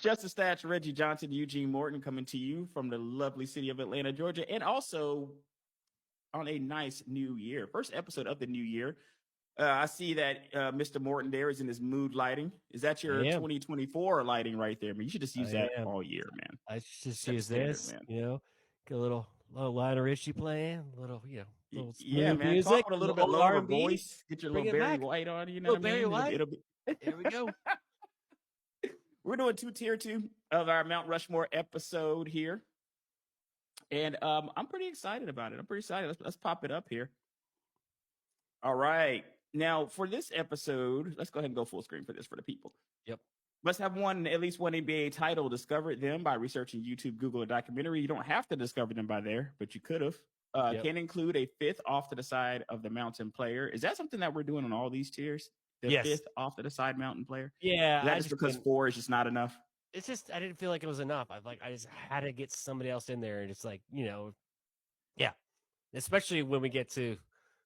Just the Stats, Reggie Johnson, Eugene Morton coming to you from the lovely city of Atlanta, Georgia, and also on a nice new year. First episode of the new year. I see that Mr. Morton there is in his mood lighting. Is that I your am. 2024 lighting right there? I mean, you should just use I that am. all year, man. I just Set the use standard, this, man. get a little Lionel Richie playing, little Yeah, smooth man. Talk music, with a a little little bit old lower of a R&B. voice. Get your Bring little it Barry back. White on. You know Little what I Barry mean? White. It'll be. There we go. We're doing tier two of our Mount Rushmore episode here, and I'm pretty excited about it. I'm pretty excited. Let's pop it up here. All right. Now, for this episode, let's go ahead and go full screen for this for the people. Yep. Must have at least one NBA title. Discovered them by researching YouTube, Google, or documentary. You don't have to discover them by there, but you could have. Yep. Can include a fifth off to the side of the mountain player. Is that something that we're doing on all these tiers? The Yes. fifth off to the side mountain player? Yeah. Is that just because 4 is just not enough? It's just I didn't feel like it was enough. I just had to get somebody else in there, and it's like, yeah. Especially when we get to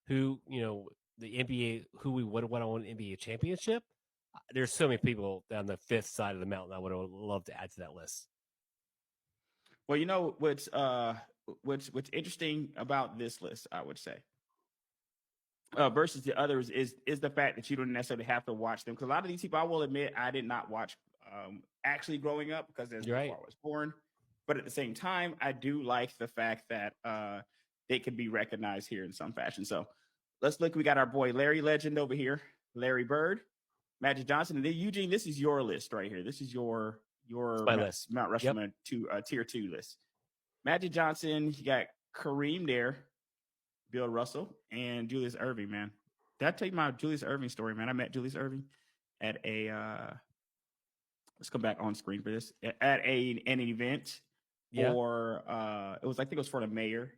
who, the NBA, who we would want to win an NBA championship. There's so many people down the fifth side of the mountain I would have loved to add to that list. Well, what's interesting about this list, I would say, versus the others is the fact that you don't necessarily have to watch them. Because a lot of these people, I will admit, I did not watch actually growing up because that's before I was born. But at the same time, I do like the fact that they could be recognized here in some fashion. So let's look. We got our boy Larry Legend over here, Larry Bird, Magic Johnson, and then Eugene. This is your list right here. This is your list. Mount Rushmore tier 2 list. Magic Johnson, you got Kareem there, Bill Russell, and Julius Erving, man. Did I tell you my Julius Erving story, man? I met Julius Erving at a let's come back on screen for this. At an event for it was, I think it was for the mayor.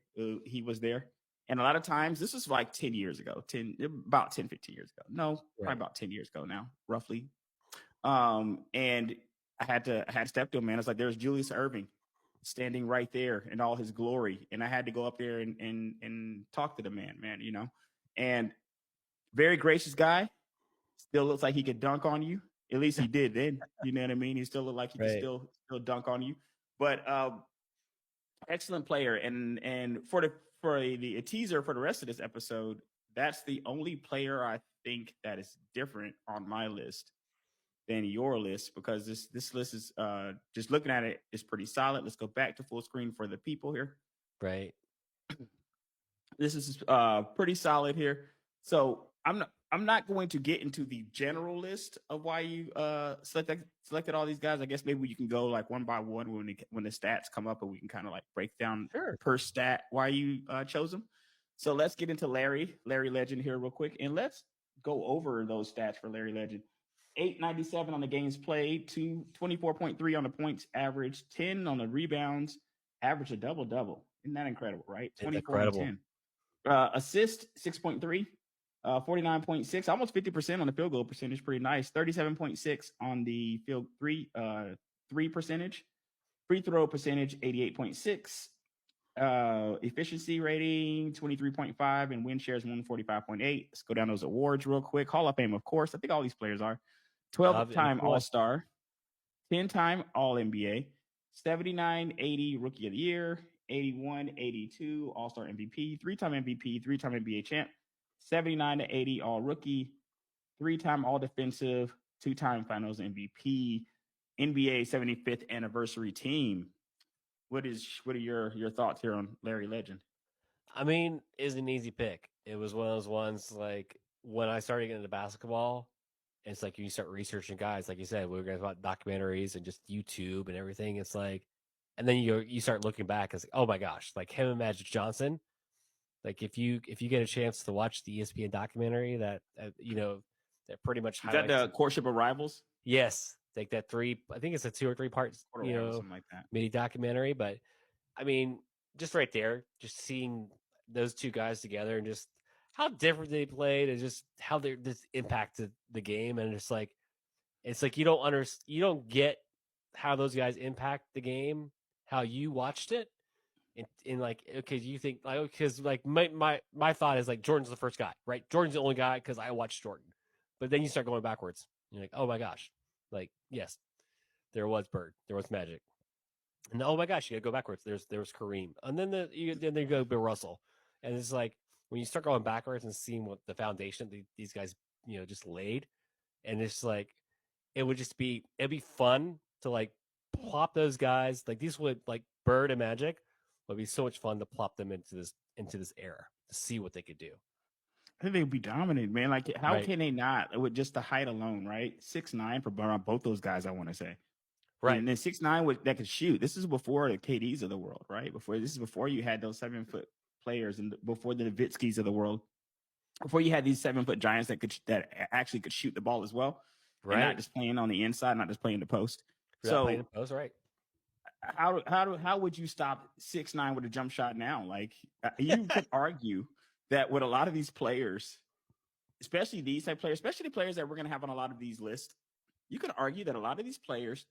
He was there. And a lot of times, this was like 10 years ago, about 10, 15 years ago. No, probably about 10 years ago now, roughly. And I had to step to him, man. It's like there's Julius Erving standing right there in all his glory. And I had to go up there and talk to the man, And very gracious guy. Still looks like he could dunk on you. At least he did then. You know what I mean? He still looked like he could still dunk on you. But excellent player. And for the teaser for the rest of this episode, that's the only player I think that is different on my list than your list, because this list is just looking at it is pretty solid. Let's go back to full screen for the people here. Right. This is pretty solid here. So I'm not going to get into the general list of why you selected all these guys. I guess maybe you can go like one by one when the stats come up, and we can kind of like break down per stat why you chose them. So let's get into Larry Legend here real quick, and let's go over those stats for Larry Legend. 897 on the games played, 24.3 on the points average, 10 on the rebounds, average a double-double. Isn't that incredible, right? 24 and 10. Assist 6.3, 49.6, almost 50% on the field goal percentage, pretty nice. 37.6 on the field three percentage. Free throw percentage 88.6. Efficiency rating 23.5, and win shares 145.8. Let's go down those awards real quick. Hall of Fame, of course. I think all these players are. 12-time All-Star, 10-time All-NBA, 79-80 Rookie of the Year, 81-82 All-Star MVP, 3-time MVP, 3-time NBA champ, 79-80 All-Rookie, 3-time All-Defensive, 2-time Finals MVP, NBA 75th anniversary team. What are your thoughts here on Larry Legend? I mean, it's an easy pick. It was one of those ones like when I started getting into basketball, it's like you start researching guys, like you said, we were guys about documentaries and just YouTube and everything. It's like, and then you start looking back, it's like, oh my gosh, like him and Magic Johnson. Like if you get a chance to watch the ESPN documentary that that pretty much highlights. Is that the Courtship of Rivals? Yes, like that I think it's a 2 or 3 parts, something like that, mini documentary. But I mean, just right there, just seeing those two guys together and just how different they played and just how they just impacted the game. And it's like you don't get how those guys impact the game, how you watched it. In like, okay, you think like, because like my thought is like Jordan's the first guy, right? Jordan's the only guy because I watched Jordan. But then you start going backwards. You're like, oh my gosh, like yes. there was Bird, there was Magic, and oh my gosh, you gotta go backwards. There was Kareem, and then then you go Bill Russell, and it's like when you start going backwards and seeing what the foundation these guys just laid, and it's like it'd be fun to like plop those guys like these would like Bird and Magic would be so much fun to plop them into this era to see what they could do. I think they'd be dominant, man. Like, how Right. can they not with just the height alone, right? 6'9" for both those guys, I want to say. Right. And then 6'9" that could shoot. This is before the KDs of the world, right? This is before you had those 7-foot players and before the Nowitzkis of the world. Before you had these 7-foot giants that actually could shoot the ball as well. Right. And not just playing on the inside, not just playing the post. Playing the post, right. How would you stop 6'9" with a jump shot now? Like, you could argue that with a lot of these players, especially these type players, especially the players that we're going to have on a lot of these lists, you could argue that a lot of these players,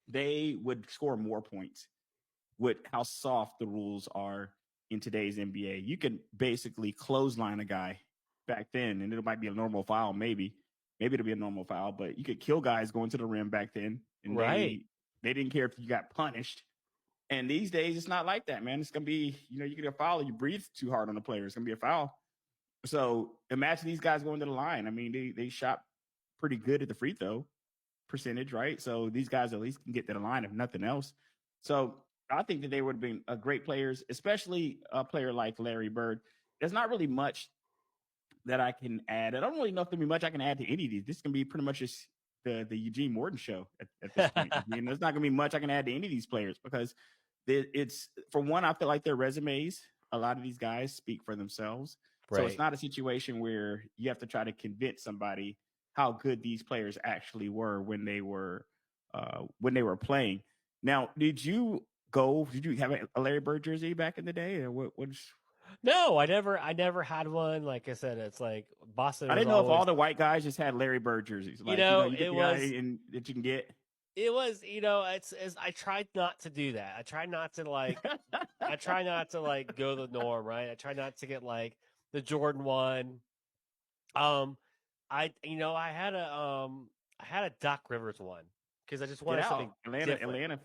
they would score more points with how soft the rules are in today's NBA. You could basically clothesline a guy back then, and it might be a normal foul, maybe it'll be a normal foul, but you could kill guys going to the rim back then, and Right. they didn't care if you got punished. And these days, it's not like that, man. It's gonna be, you get a foul, you breathe too hard on the player, it's gonna be a foul. So imagine these guys going to the line. I mean, they shot pretty good at the free throw percentage, right? So these guys at least can get to the line if nothing else. So I think that they would have been great players, especially a player like Larry Bird. There's not really much that I can add. I don't really know if there'll be much I can add to any of these. This can be pretty much just the Eugene Morton show at this point. There's not going to be much I can add to any of these players because it's, for one, I feel like their resumes, a lot of these guys speak for themselves. Right. So it's not a situation where you have to try to convince somebody how good these players actually were when they were playing. Now, did you have a Larry Bird jersey back in the day, or what's? No, I never had one. Like I said, it's like Boston. I didn't know if all the white guys just had Larry Bird jerseys. Like, it was that you can get. It was, it's I tried not to do that. I try not to go the norm, right? I try not to get like the Jordan one. I had a Doc Rivers one because I just wanted something different. Atlanta.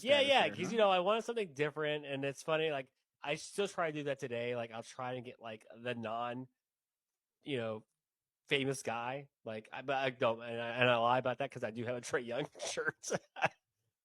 Yeah, because I wanted something different, and it's funny. Like I still try to do that today. Like I'll try to get like the non, famous guy. Like I don't, and I lie about that because I do have a Trae Young shirt.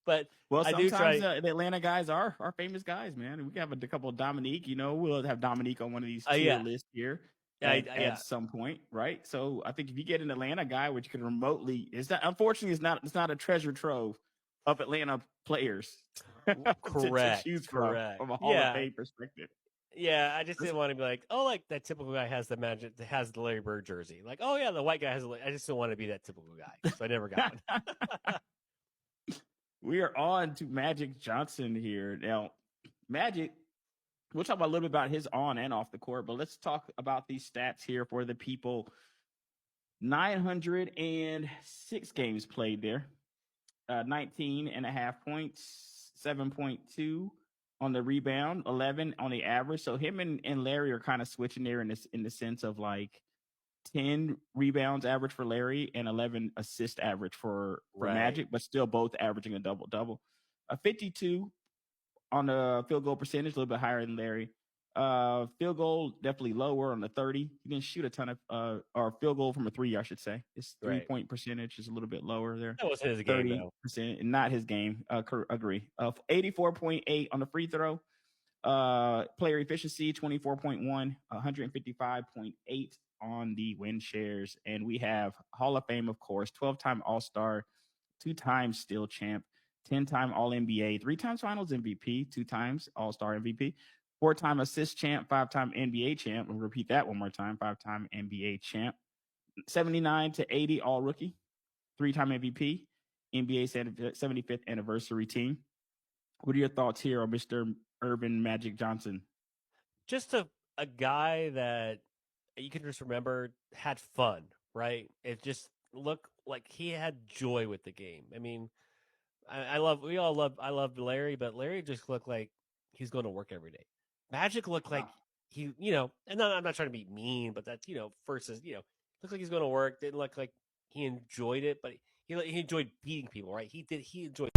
But sometimes the Atlanta guys are famous guys, man. We have a couple of Dominique. We'll have Dominique on one of these tier lists here. At some point, right? So I think if you get an Atlanta guy, which can remotely, unfortunately, it's not a treasure trove of Atlanta players. Correct. To choose from a Hall of Fame perspective. Yeah, I just didn't want to be like, oh, like that typical guy has the Larry Bird jersey. Like, oh yeah, the white guy has. I just don't want to be that typical guy, so I never got one. We are on to Magic Johnson here now. Magic. We'll talk a little bit about his on and off the court, but let's talk about these stats here for the people. 906 games played there, 19.5 points, 7.2 on the rebound, 11 on the average. So him and Larry are kind of switching there in the sense of like 10 rebounds average for Larry and 11 assist average for Magic, but still both averaging a double-double. A 52 on the field goal percentage, a little bit higher than Larry. Field goal definitely lower on the 30. He didn't shoot a ton of or field goal from a 3, I should say. His 3-point percentage is a little bit lower there. That wasn't his game, though. 30%, not his game. Agree. 84.8 on the free throw. Player efficiency 24.1, 155.8 on the win shares, and we have Hall of Fame, of course, 12-time All-Star, 2-time Steel Champ, 10-time All-NBA, 3 times Finals MVP, 2 times All-Star MVP, 4-time assist champ, 5-time NBA champ. We'll repeat that one more time. 5-time NBA champ, 79-80 All-Rookie, 3-time MVP, NBA 75th anniversary team. What are your thoughts here on Mr. Earvin Magic Johnson? Just a guy that you can just remember had fun, right? It just looked like he had joy with the game. I mean, I love Larry, but Larry just looked like he's going to work every day. Magic looked like he, and I'm not trying to be mean, but that, versus, looked like he's going to work. Didn't look like he enjoyed it, but he he enjoyed beating people, right? He enjoyed